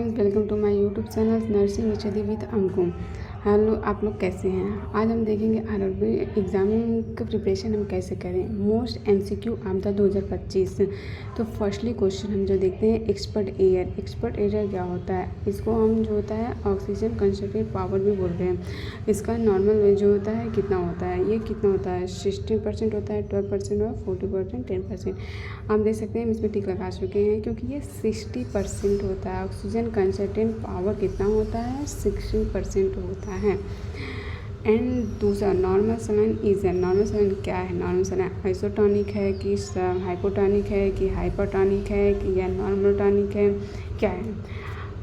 Friends, welcome to my YouTube channel nursing study with Anku. Hello, आप लोग कैसे हैं? आज हम देखेंगे आरआरबी एग्ज़ाम का प्रिपरेशन हम कैसे करें। मोस्ट एमसीक्यू आपदा 2025। तो फर्स्टली क्वेश्चन हम जो देखते हैं एक्सपर्ट एयर। एक्सपर्ट एयर क्या होता है? इसको हम जो होता है ऑक्सीजन कंसंट्रेट पावर भी बोलते हैं। इसका नॉर्मल जो होता है कितना होता है, ये कितना होता है 16% होता है, 12% और 40%, 10%। आप देख सकते हैं हम इसमें टिक लगा चुके हैं क्योंकि ये 60% होता है। ऑक्सीजन कंसंट्रेट पावर कितना होता है 16% होता है। एंड दूसरा नॉर्मल सलाइन इज है। नॉर्मल सलाइन क्या है? नॉर्मल सलाइन आइसोटोनिक है कि हाइपोटोनिक है कि हाइपरटोनिक है कि या नॉर्मल टॉनिक है, क्या है?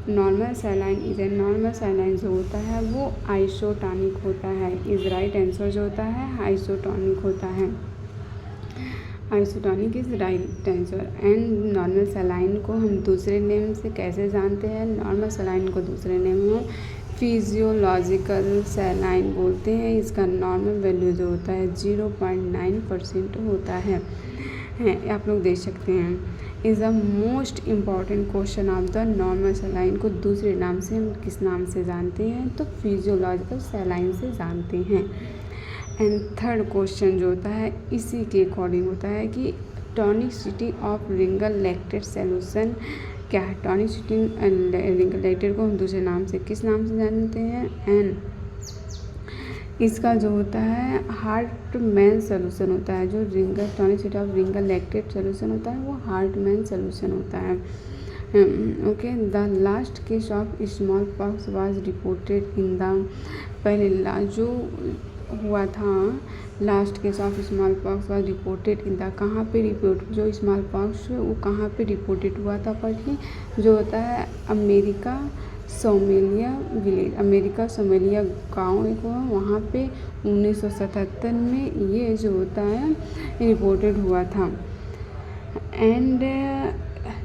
नॉर्मल सलाइन इज है। नॉर्मल सलाइन जो होता है वो आइसोटोनिक होता है। इज राइट आंसर जो होता है आइसोटोनिक होता है। Isotonic is right answer. And normal saline को हम दूसरे नेम से कैसे जानते हैं? नॉर्मल सलाइन को दूसरे नेम में फिजियोलॉजिकल सलाइन बोलते हैं। इसका नॉर्मल वैल्यू जो होता है 0.9% होता है। आप लोग देख सकते हैं। Is the most important question of the normal saline को दूसरे नाम से हम किस नाम से जानते हैं? तो फिजियोलॉजिकल सलाइन से जानते हैं। एंड थर्ड क्वेश्चन जो होता है इसी के अकॉर्डिंग होता है कि टॉनिसिटी ऑफ रिंगल लैक्टेट सॉल्यूशन क्या है? टॉनिसिटी रिंगल लैक्टेट को हम दूसरे नाम से किस नाम से जानते हैं? एंड इसका जो होता है हार्टमैन सॉल्यूशन होता है। जो रिंगल टॉनिसिटी ऑफ रिंगल लैक्टेट सॉल्यूशन होता है वो हार्टमैन सॉल्यूशन होता है। Okay, the last case of small pox was reported in the पहले जो हुआ था last case of small pox was reported in the कहाँ पे रिपोर्ट जो स्मॉल पॉक्स वो कहाँ पे रिपोर्टेड हुआ था? फर्स्टली जो होता है अमेरिका सोमेलिया विलेज, अमेरिका सोमेलिया गांव एक हुआ वहाँ पे 1977 में ये जो होता है रिपोर्टेड हुआ था। एंड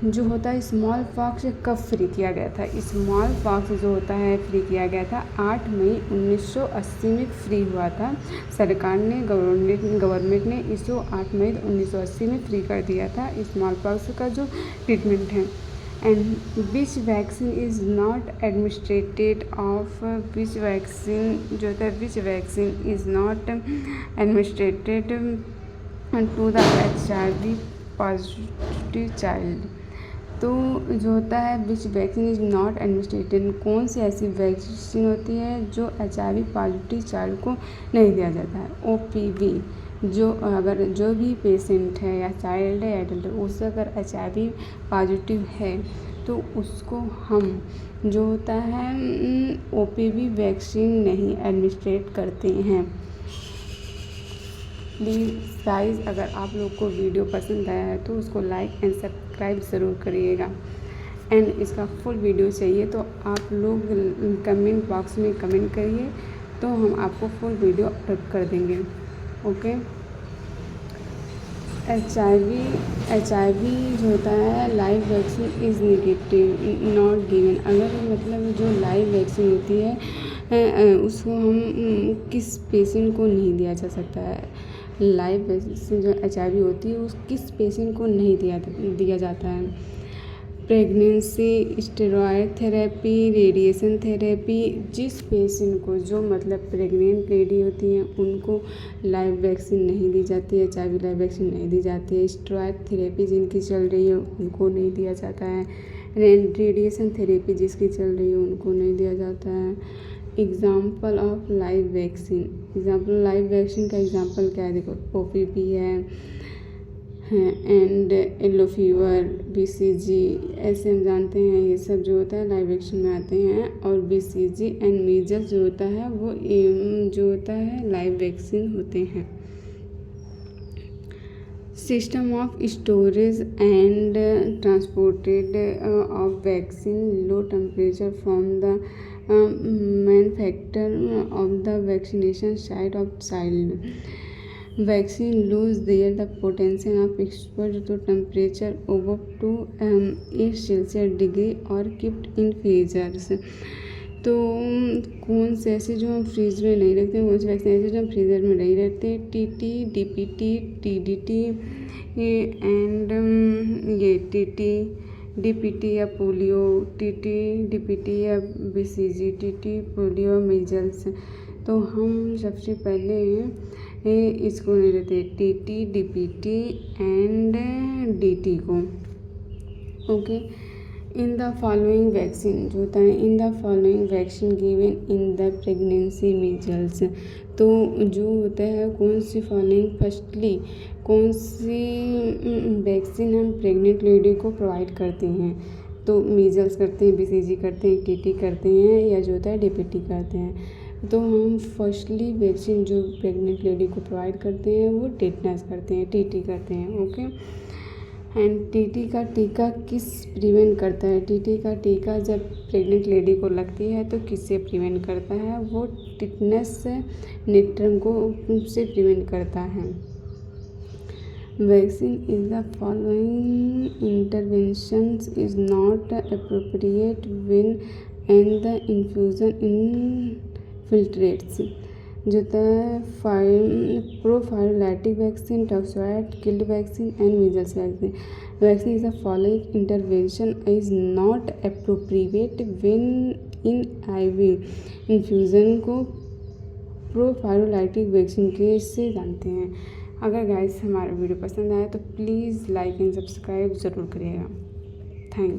जो होता है स्मॉल पॉक्स कब फ्री किया गया था? स्मॉल पॉक्स जो होता है फ्री किया गया था 8 मई 1980 में फ्री हुआ था। सरकार ने गवर्नमेंट ने इसको 8 मई 1980 में फ्री कर दिया था स्मॉल पॉक्स का जो ट्रीटमेंट है। And which vaccine is not administered of which vaccine जो होता है which vaccine is not administered to the HIV positive child. तो जो होता है which vaccine is not administered, कौन सी ऐसी वैक्सीन होती है जो HIV पॉजिटिव चाइल्ड को नहीं दिया जाता है? OPV। जो अगर जो भी पेशेंट है या चाइल्ड है या एडल्ट है उससे अगर HIV पॉजिटिव है तो उसको हम जो होता है OPV वैक्सीन नहीं एडमिनिस्ट्रेट करते हैं। प्लीज़ गाइस, अगर आप लोग को वीडियो पसंद आया है तो उसको लाइक एंड सब्सक्राइब ज़रूर करिएगा। एंड इसका फुल वीडियो चाहिए तो आप लोग कमेंट बॉक्स में कमेंट करिए तो हम आपको फुल वीडियो अपलोड कर देंगे। ओके। HIV जो होता है live vaccine is negative not given. अगर मतलब जो लाइव वैक्सीन होती है उसको हम किस पेशेंट को नहीं दिया जा सकता है? लाइव वैक्सीन जो HIV होती है उस किस पेशेंट को नहीं दिया जाता है? Pregnancy, steroid therapy, radiation therapy. जिस पेशेंट को जो मतलब प्रेग्नेंट लेडी होती हैं उनको लाइव वैक्सीन नहीं दी जाती है, HIV लाइव वैक्सीन नहीं दी जाती है। स्टेरॉयड थेरेपी जिनकी चल रही है उनको नहीं दिया जाता है। रेडिएशन थेरेपी जिसकी चल रही है उनको नहीं दिया जाता है। Example of live vaccine. Example live vaccine का एग्ज़ाम्पल क्या है? देखो OPV है एंड येलो फीवर, BCG ऐसे हम जानते हैं। ये सब जो होता है लाइव वैक्सीन में आते हैं। और BCG एंड मीजल्स जो होता है वो जो होता है लाइव वैक्सीन होते हैं। System of storage and transported of vaccine low temperature from the manufacture of the vaccination site of child. Vaccine lose their the potential of exposure to temperature over to 8 Celsius degree or kept in freezers। तो कौन से ऐसे जो हम freeze में नहीं रखते हैं, कौन से वैक्सीन ऐसे जो हम फ्रीज़र में नहीं रखते? TT, DPT, TDT एंड ये TT DPT या पोलियो, TT DPT या BCG, TT पोलियो मीजल्स। तो हम सबसे पहले इसको ले लेते हैं TT DPT एंड DT को। Okay, in the following vaccine जो होता है, in the following vaccine given in the pregnancy measles. तो जो होता है कौन सी फॉलोइंग, फर्स्टली कौन सी वैक्सीन हम प्रेग्नेंट लेडी को प्रोवाइड करते हैं। तो मीजल्स करते हैं, BCG करते हैं, TT करते हैं या जो होता है DPT करते हैं। तो हम फर्स्टली वैक्सीन जो प्रेग्नेंट लेडी को प्रोवाइड करते हैं वो टेटनस करते हैं, TT करते हैं। ओके, एंड TT का टीका किस प्रिवेंट करता है। TT का टीका जब प्रेग्नेंट लेडी को लगती है तो किससे प्रिवेंट करता है, वो टिटनस नेट्रम को से प्रिवेंट करता है। Vaccine is the following interventions is not appropriate when and the infusion infiltrates. जो होता है prophylactic vaccine, toxoid killed vaccine and measles vaccine. Vaccine is the following intervention is not appropriate when in IV infusion को prophylactic vaccine के से जानते हैं। अगर guys हमारा वीडियो पसंद आए तो प्लीज़ लाइक एंड सब्सक्राइब ज़रूर करिएगा।